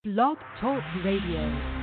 Blog Talk Radio.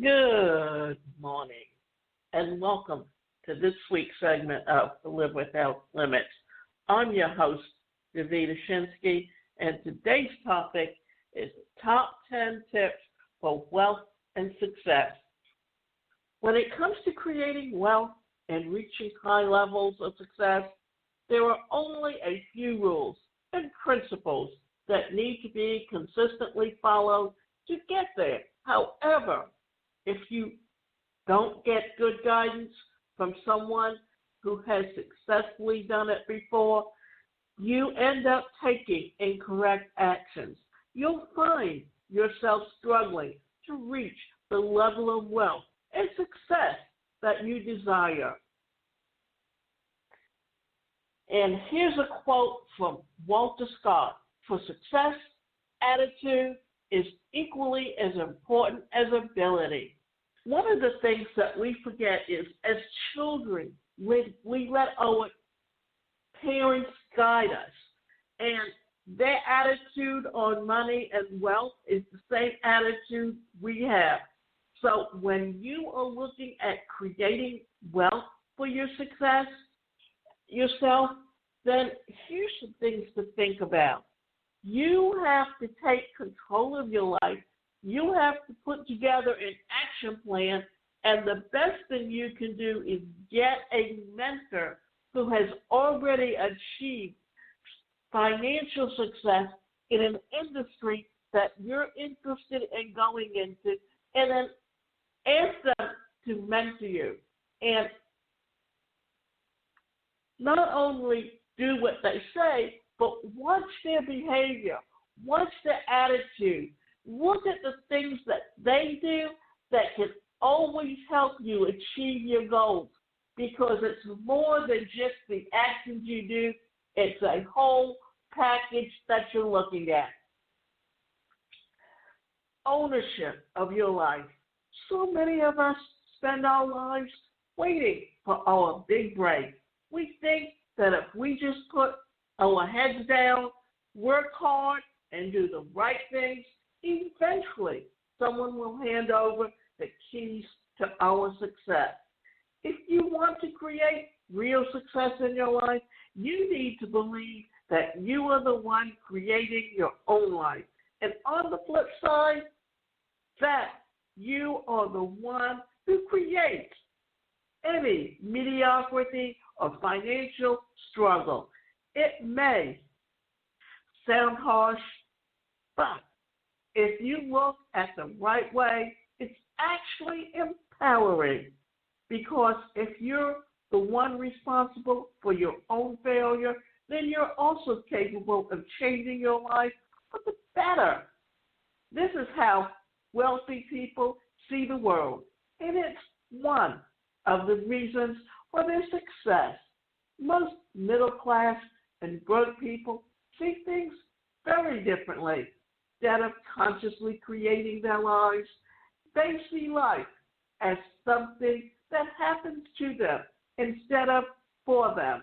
Good morning, and welcome to this week's segment of Live Without Limits. I'm your host, Davida Shinsky, and today's topic is top 10 tips for wealth and success. When it comes to creating wealth and reaching high levels of success, there are only a few rules and principles that need to be consistently followed to get there. However, if you don't get good guidance from someone who has successfully done it before, you end up taking incorrect actions. You'll find yourself struggling to reach the level of wealth and success that you desire. And here's a quote from Walter Scott: "For success, attitude is equally as important as ability." One of the things that we forget is, as children, we let our parents guide us, and their attitude on money and wealth is the same attitude we have. So when you are looking at creating wealth for your success, yourself, then here's some things to think about. You have to take control of your life. You have to put together an action plan, and the best thing you can do is get a mentor who has already achieved financial success in an industry that you're interested in going into, and then ask them to mentor you. And not only do what they say, but watch their behavior, watch their attitude. Look at the things that they do that can always help you achieve your goals, because it's more than just the actions you do. It's a whole package that you're looking at. Ownership of your life. So many of us spend our lives waiting for our big break. We think that if we just put our heads down, work hard, and do the right things, eventually someone will hand over the keys to our success. If you want to create real success in your life, you need to believe that you are the one creating your own life. And on the flip side, that you are the one who creates any mediocrity or financial struggle. It may sound harsh, but if you look at the right way, it's actually empowering, because if you're the one responsible for your own failure, then you're also capable of changing your life for the better. This is how wealthy people see the world, and it's one of the reasons for their success. Most middle class and broke people see things very differently. Instead of consciously creating their lives, they see life as something that happens to them instead of for them.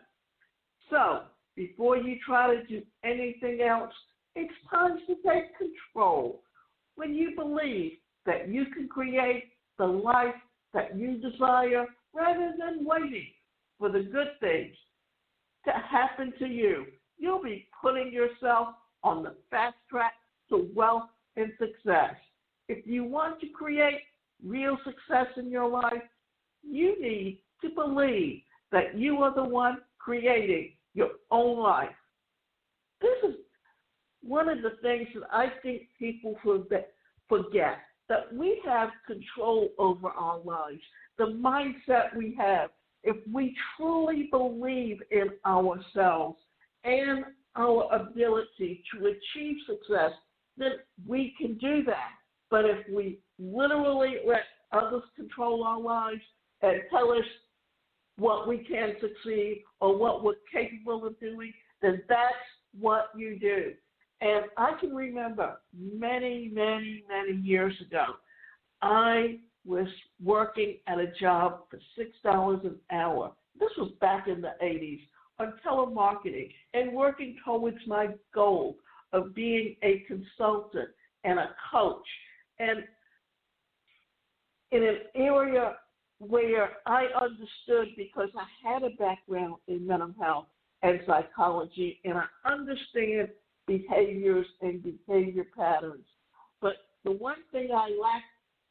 So, before you try to do anything else, it's time to take control. When you believe that you can create the life that you desire, rather than waiting for the good things to happen to you, you'll be putting yourself on the fast track to wealth and success. If you want to create real success in your life, you need to believe that you are the one creating your own life. This is one of the things that I think people forget, that we have control over our lives, the mindset we have. If we truly believe in ourselves and our ability to achieve success, then we can do that. But if we literally let others control our lives and tell us what we can succeed or what we're capable of doing, then that's what you do. And I can remember many, many, many years ago, I was working at a job for $6 an hour. This was back in the 80s on telemarketing and working towards my goal of being a consultant and a coach. And in an area where I understood, because I had a background in mental health and psychology, and I understand behaviors and behavior patterns. But the one thing I lacked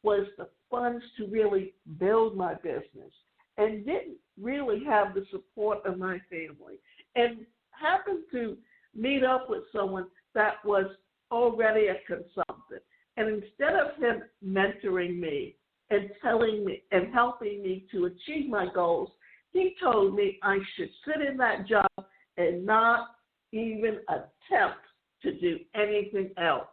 was the funds to really build my business, and didn't really have the support of my family, and happened to meet up with someone that was already a consultant. And instead of him mentoring me and telling me and helping me to achieve my goals, he told me I should sit in that job and not even attempt to do anything else.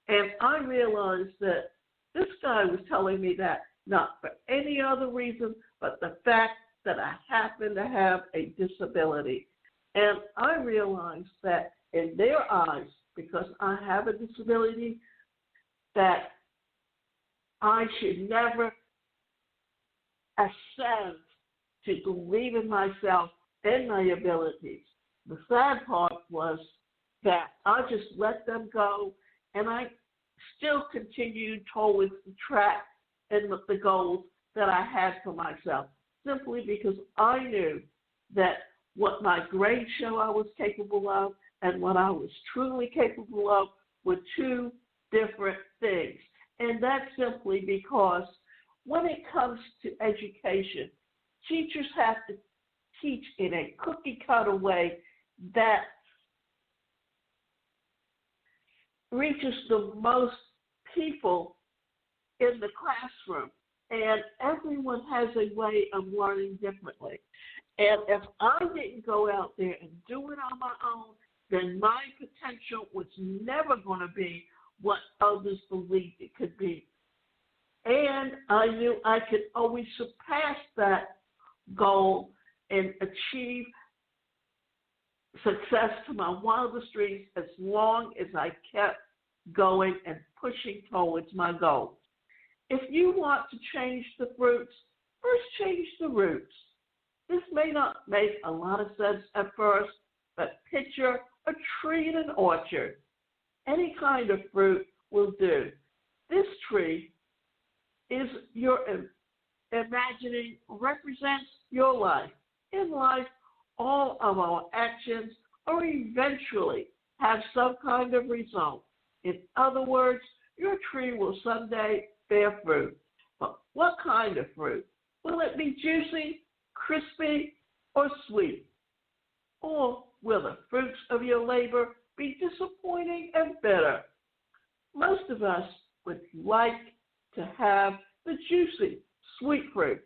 And I realized that this guy was telling me that not for any other reason but the fact that I happen to have a disability. And I realized that in their eyes, because I have a disability, that I should never ascend to believe in myself and my abilities. The sad part was that I just let them go, and I still continued towards the track and the goals that I had for myself, simply because I knew that what my grades show I was capable of and what I was truly capable of were two different things. And that's simply because when it comes to education, teachers have to teach in a cookie-cutter way that reaches the most people in the classroom. And everyone has a way of learning differently. And if I didn't go out there and do it on my own, then my potential was never going to be what others believed it could be. And I knew I could always surpass that goal and achieve success to my wildest dreams as long as I kept going and pushing towards my goals. If you want to change the fruits, first change the roots. This may not make a lot of sense at first, but picture a tree in an orchard. Any kind of fruit will do. This tree is your imagining represents your life. In life, all of our actions are eventually have some kind of result. In other words, your tree will someday bear fruit. But what kind of fruit? Will it be juicy, crispy, or sweet? Or will the fruits of your labor be disappointing and bitter? Most of us would like to have the juicy, sweet fruit,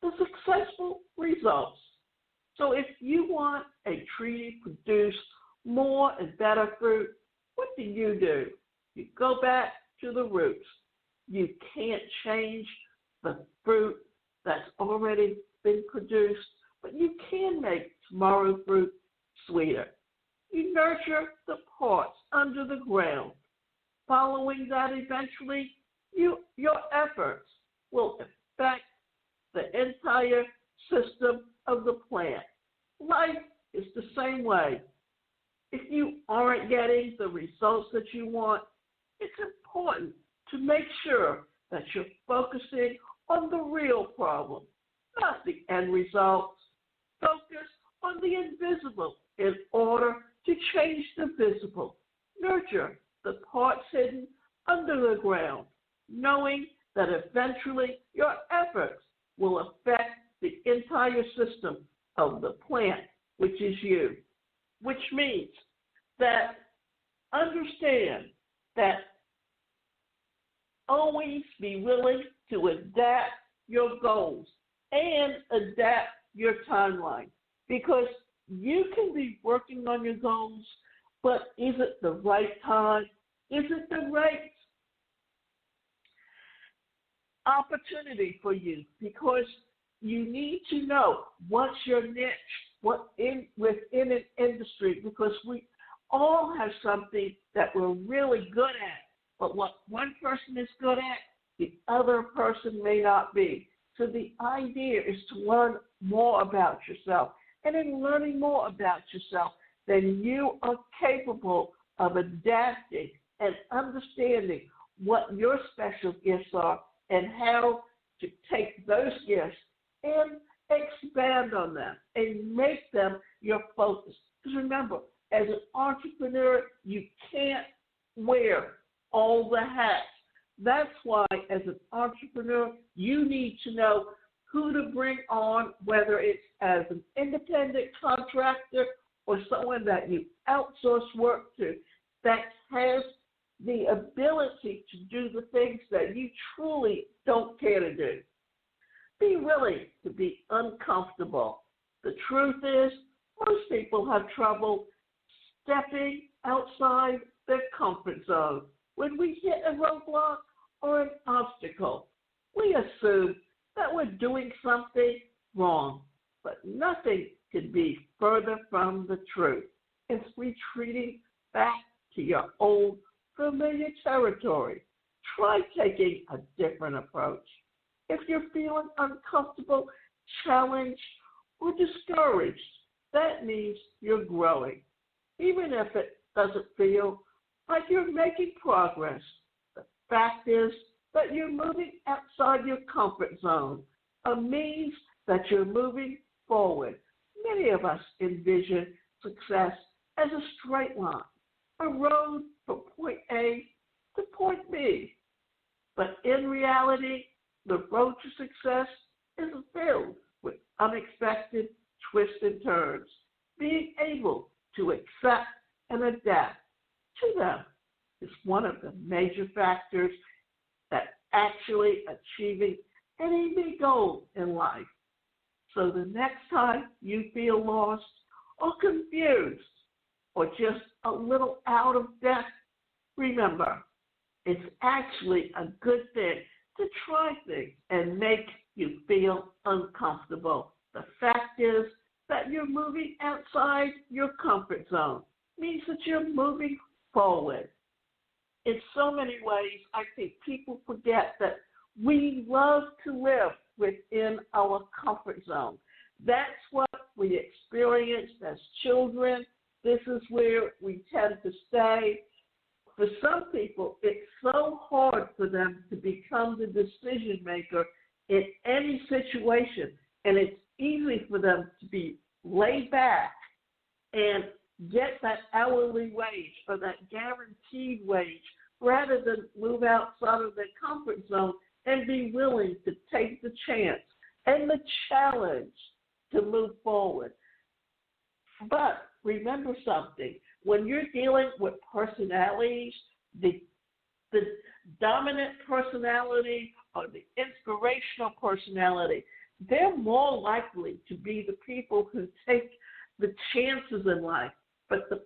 the successful results. So if you want a tree to produce more and better fruit, what do? You go back to the roots. You can't change the fruit that's already been produced, but you can make tomorrow's fruit sweeter. You nurture the parts under the ground. Following that, eventually, your efforts will affect the entire system of the plant. Life is the same way. If you aren't getting the results that you want, it's important to make sure that you're focusing on the real problem, not the end results. Focus on the invisible in order to change the visible. Nurture the parts hidden under the ground, knowing that eventually your efforts will affect the entire system of the plant, which is you. Which means that understand that always be willing to adapt your goals and adapt your timeline, because you can be working on your goals, but is it the right time? Is it the right opportunity for you because you need to know what's your niche, within an industry, because we all have something that we're really good at. But what one person is good at, the other person may not be. So the idea is to learn more about yourself. And in learning more about yourself, then you are capable of adapting and understanding what your special gifts are and how to take those gifts and expand on them and make them your focus. Because remember, as an entrepreneur, you can't wear all the hats. That's why, as an entrepreneur, you need to know who to bring on, whether it's as an independent contractor or someone that you outsource work to that has the ability to do the things that you truly don't care to do. Be willing to be uncomfortable. The truth is, most people have trouble stepping outside their comfort zone. When we hit a roadblock or an obstacle, we assume that we're doing something wrong, but nothing could be further from the truth. It's retreating back to your old familiar territory. Try taking a different approach. If you're feeling uncomfortable, challenged, or discouraged, that means you're growing. Even if it doesn't feel like you're making progress, the fact is that you're moving outside your comfort zone, a means that you're moving forward. Many of us envision success as a straight line, a road from point A to point B. But in reality, the road to success is filled with unexpected twists and turns. Being able to accept and adapt to them is one of the major factors that actually achieving any big goal in life. So the next time you feel lost or confused or just a little out of depth, remember, it's actually a good thing to try things and make you feel uncomfortable. The fact is that you're moving outside your comfort zone. It means that you're moving forward. In so many ways, I think people forget that we love to live within our comfort zone. That's what we experienced as children. This is where we tend to stay. For some people, it's so hard for them to become the decision maker in any situation, and it's easy for them to be laid back and get that hourly wage or that guaranteed wage rather than move outside of their comfort zone and be willing to take the chance and the challenge to move forward. But remember something. When you're dealing with personalities, the dominant personality or the inspirational personality, they're more likely to be the people who take the chances in life. But the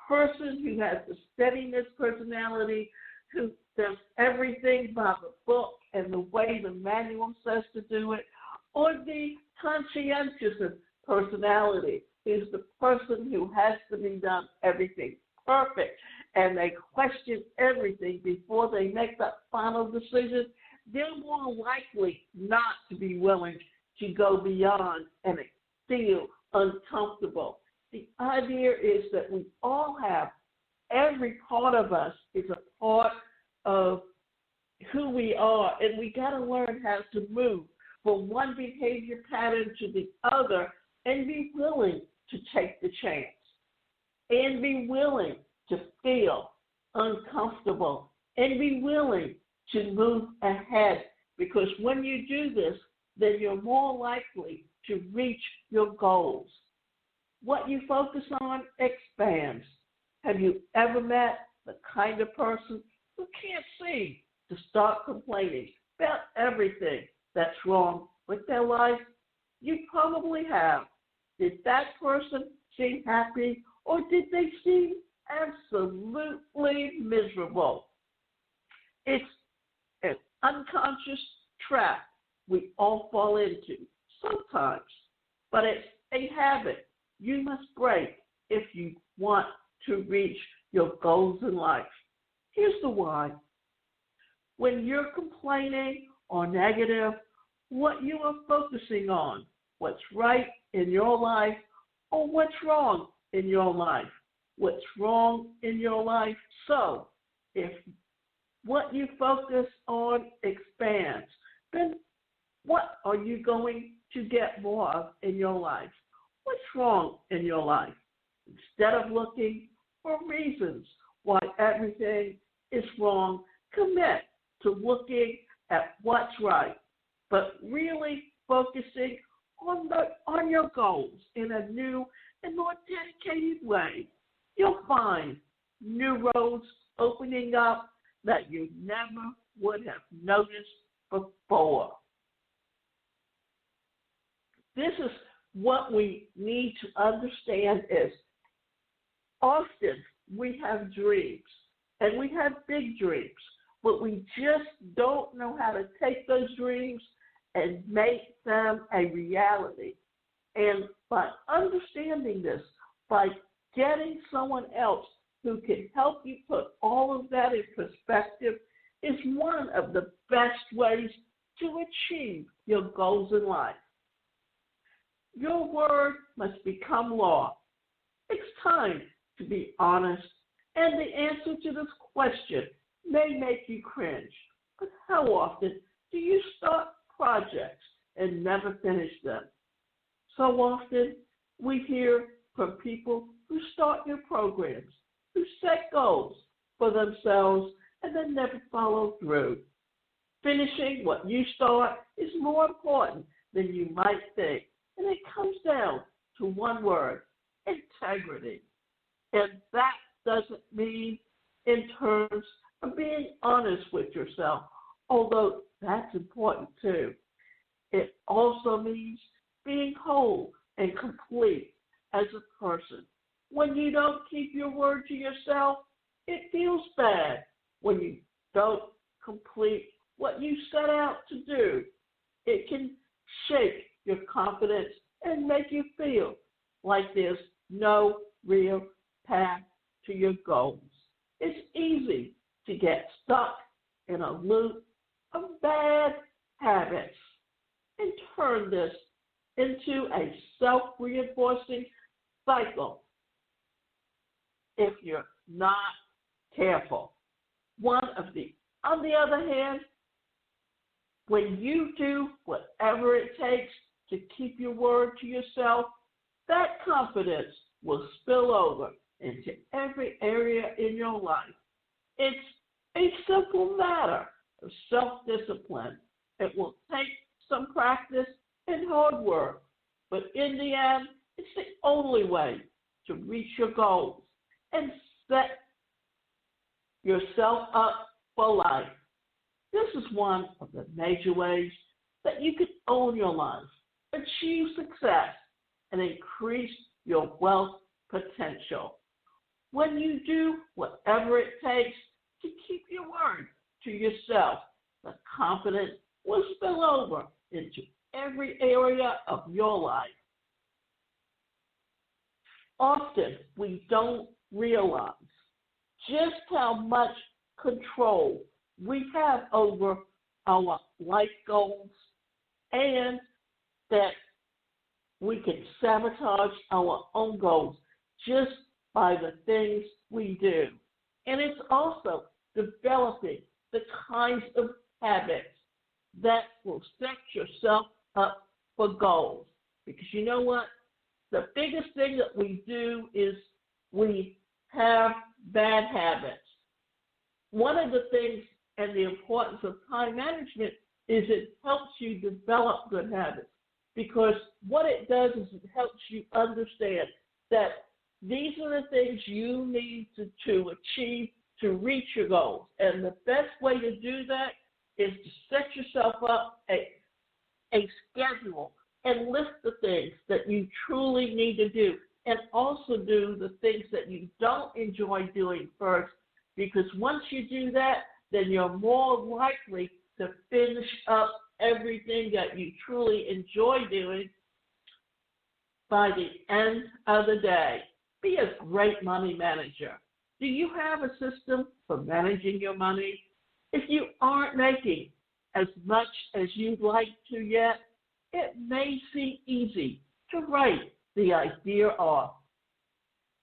person who has the steadiness personality, who does everything by the book and the way the manual says to do it, or the conscientious personality is the person who has to be done everything perfect, and they question everything before they make that final decision, they're more likely not to be willing to go beyond and feel uncomfortable. The idea is that we all have, every part of us is a part of who we are, and we got to learn how to move from one behavior pattern to the other and be willing to take the chance and be willing to feel uncomfortable and be willing to move ahead, because when you do this, then you're more likely to reach your goals. What you focus on expands. Have you ever met the kind of person who can't seem to stop complaining about everything that's wrong with their life? You probably have. Did that person seem happy, or did they seem absolutely miserable? It's an unconscious trap we all fall into sometimes, but it's a habit you must break if you want to reach your goals in life. Here's the why. When you're complaining or negative, what you are focusing on, what's right in your life or what's wrong in your life. What's wrong in your life? So, if what you focus on expands, then what are you going to get more of in your life? What's wrong in your life? Instead of looking for reasons why everything is wrong, commit to looking at what's right, but really focusing on your goals in a new and more dedicated way. You'll find new roads opening up that you never would have noticed before. This is what we need to understand is often we have dreams, and we have big dreams, but we just don't know how to take those dreams and make them a reality. And by understanding this, by getting someone else who can help you put all of that in perspective is one of the best ways to achieve your goals in life. Your word must become law. It's time to be honest, and the answer to this question may make you cringe. But how often do you start projects and never finish them? So often we hear from people who start new programs, who set goals for themselves and then never follow through. Finishing what you start is more important than you might think, and it comes down to one word: integrity. And that doesn't mean in terms of being honest with yourself, although that's important too. It also means being whole and complete as a person. When you don't keep your word to yourself, it feels bad. When you don't complete what you set out to do, it can shake your confidence and make you feel like there's no real path to your goals. It's easy to get stuck in a loop of bad habits and turn this into a self-reinforcing cycle if you're not careful. On the other hand, when you do whatever it takes to keep your word to yourself, that confidence will spill over into every area in your life. It's a simple matter of self-discipline. It will take some practice and hard work, but in the end, it's the only way to reach your goals and set yourself up for life. This is one of the major ways that you can own your life, achieve success, and increase your wealth potential. When you do whatever it takes to keep your word to yourself, the confidence will spill over into every area of your life. Often we don't realize just how much control we have over our life goals, and that we can sabotage our own goals just by the things we do. And it's also developing the kinds of habits that will set yourself up for goals. Because you know what? The biggest thing that we do is we have bad habits. One of the things and the importance of time management is it helps you develop good habits, because what it does is it helps you understand that these are the things you need to achieve to reach your goals. And the best way to do that is to set yourself up a schedule and list the things that you truly need to do, and also do the things that you don't enjoy doing first, because once you do that, then you're more likely to finish up everything that you truly enjoy doing by the end of the day. Be a great money manager. Do you have a system for managing your money? If you aren't making as much as you'd like to yet, it may seem easy to write the idea off.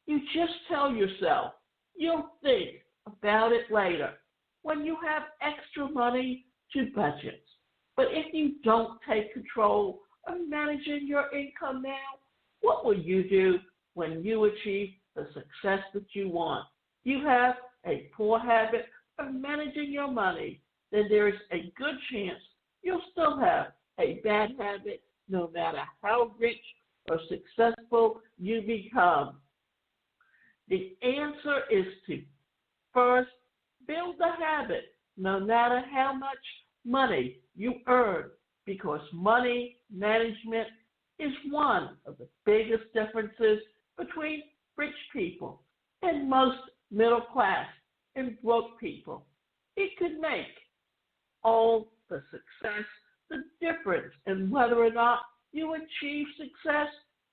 You just tell yourself you'll think about it later when you have extra money to budget. But if you don't take control of managing your income now, what will you do when you achieve the success that you want? You have a poor habit of managing your money, then there is a good chance you'll still have a bad habit no matter how rich or successful you become. The answer is to first build the habit no matter how much money you earn, because money management is one of the biggest differences between rich people and most middle class and broke people. It could make all the success the difference in whether or not you achieve success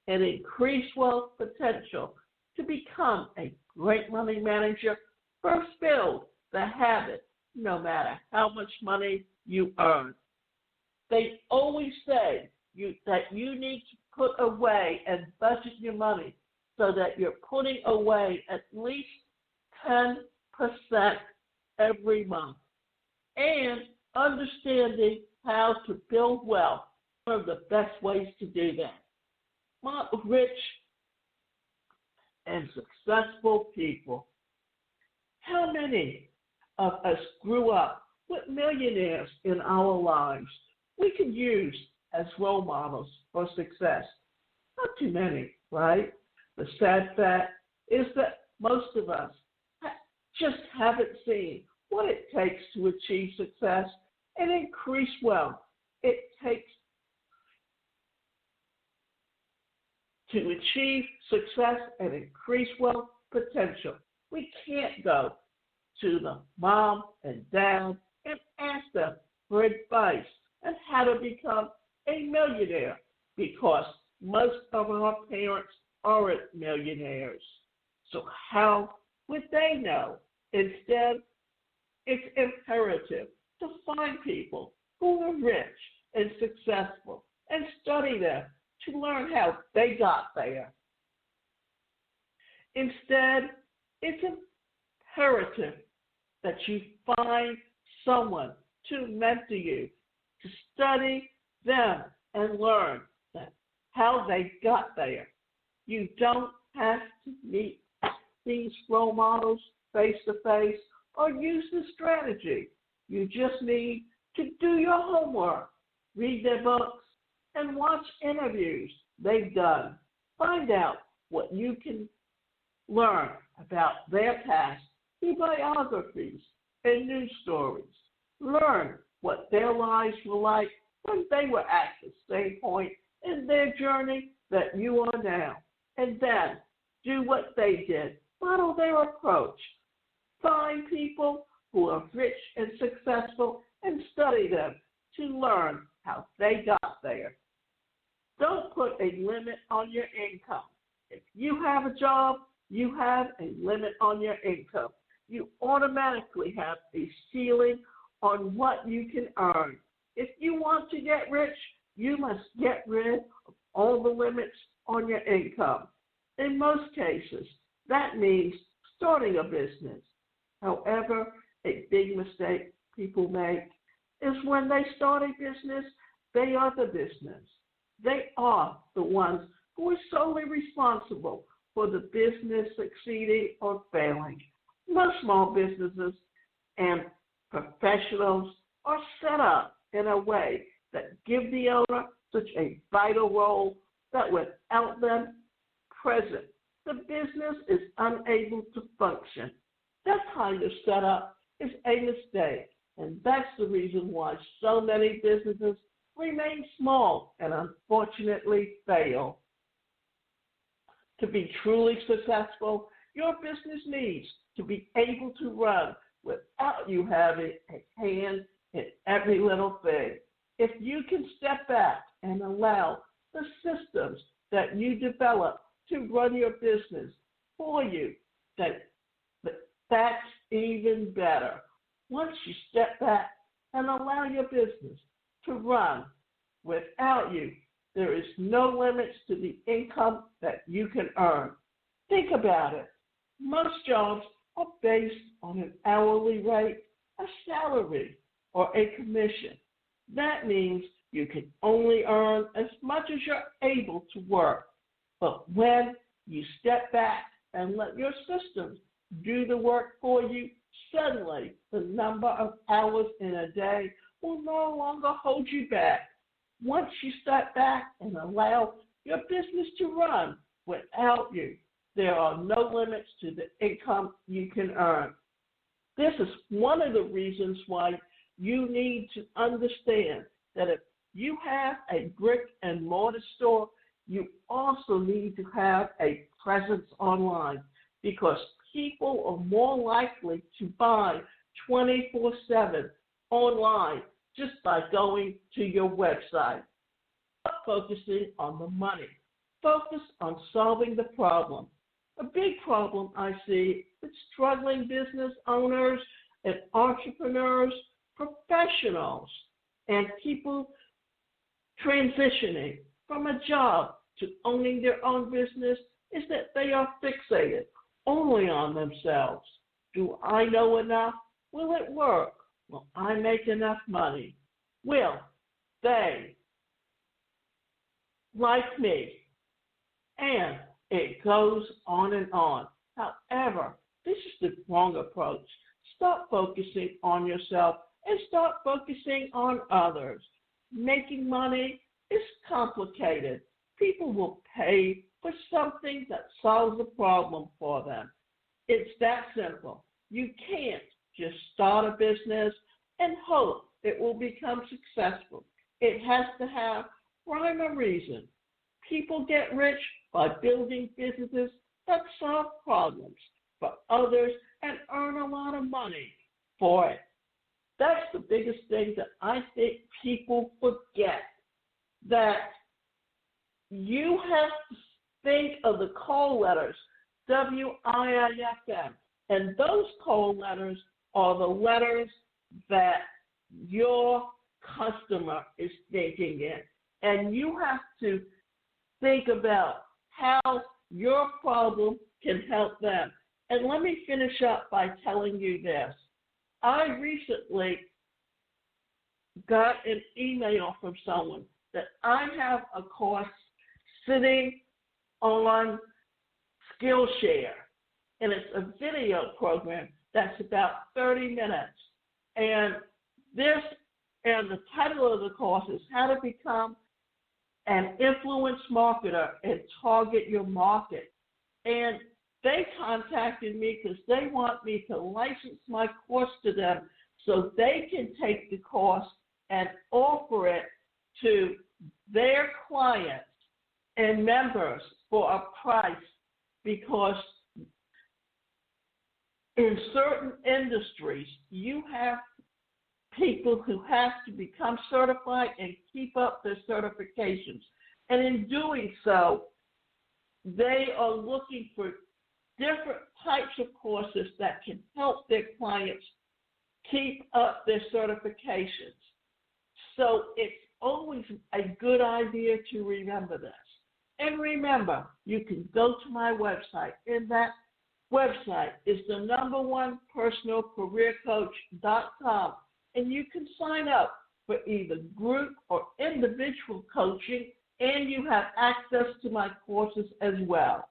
and increase wealth potential. To become a great money manager, first build the habit no matter how much money you earn. They always say that you need to put away and budget your money so that you're putting away at least 10% every month. And understanding how to build wealth, one of the best ways to do that. Most rich and successful people. How many of us grew up with millionaires in our lives we could use as role models for success? Not too many, right? The sad fact is that most of us just haven't seen what it takes to achieve success and increase wealth. It takes to achieve success and increase wealth potential. We can't go to the mom and dad and ask them for advice on how to become a millionaire, because most of our parents aren't millionaires. So how would they know? Instead, it's imperative to find people who are rich and successful and study them to learn how they got there. Instead, it's imperative that you find someone to mentor you, to study them and learn how they got there. You don't have to meet these role models face to face or use the strategy. You just need to do your homework, read their books, and watch interviews they've done. Find out what you can learn about their past through biographies and news stories. Learn what their lives were like when they were at the same point in their journey that you are now. And then do what they did. Model their approach. Find people who are rich and successful and study them to learn how they got there. Don't put a limit on your income. If you have a job, you have a limit on your income. You automatically have a ceiling on what you can earn. If you want to get rich, you must get rid of all the limits on your income. In most cases, that means starting a business. However, a big mistake people make is when they start a business, they are the business. They are the ones who are solely responsible for the business succeeding or failing. Most small businesses and professionals are set up in a way that give the owner such a vital role that without them present, the business is unable to function. That kind of setup is a mistake, and that's the reason why so many businesses remain small and unfortunately fail. To be truly successful, your business needs to be able to run without you having a hand in every little thing. If you can step back and allow the systems that you develop to run your business for you, that's even better. Once you step back and allow your business to run without you, there is no limits to the income that you can earn. Think about it. Most jobs are based on an hourly rate, a salary, or a commission. That means you can only earn as much as you're able to work. But when you step back and let your systems do the work for you, suddenly the number of hours in a day will no longer hold you back. Once you step back and allow your business to run without you, there are no limits to the income you can earn. This is one of the reasons why you need to understand that if you have a brick and mortar store, you also need to have a presence online, because people are more likely to buy 24/7 online just by going to your website. Stop focusing on the money. Focus on solving the problem. A big problem I see with struggling business owners and entrepreneurs, professionals, and people transitioning from a job to owning their own business is that they are fixated only on themselves. Do I know enough? Will it work? Will I make enough money? Will they like me? And it goes on and on. However, this is the wrong approach. Stop focusing on yourself and start focusing on others. Making money is complicated. People will pay for something that solves a problem for them. It's that simple. You can't just start a business and hope it will become successful. It has to have rhyme or reason. People get rich by building businesses that solve problems for others and earn a lot of money for it. That's the biggest thing that I think people forget, that you have to think of the call letters, WIIFM, and those call letters are the letters that your customer is thinking in. And you have to think about how your problem can help them. And let me finish up by telling you this. I recently got an email from someone that I have a course sitting on Skillshare, and it's a video program that's about 30 minutes. And the title of the course is How to Become an Influence Marketer and Target Your Market. And they contacted me because they want me to license my course to them so they can take the course and offer it to their clients and members for a price, because in certain industries you have people who have to become certified and keep up their certifications. And in doing so, they are looking for different types of courses that can help their clients keep up their certifications. So it's always a good idea to remember this. And remember, you can go to my website, and that website is the #1personalcareercoach.com, and you can sign up for either group or individual coaching, and you have access to my courses as well.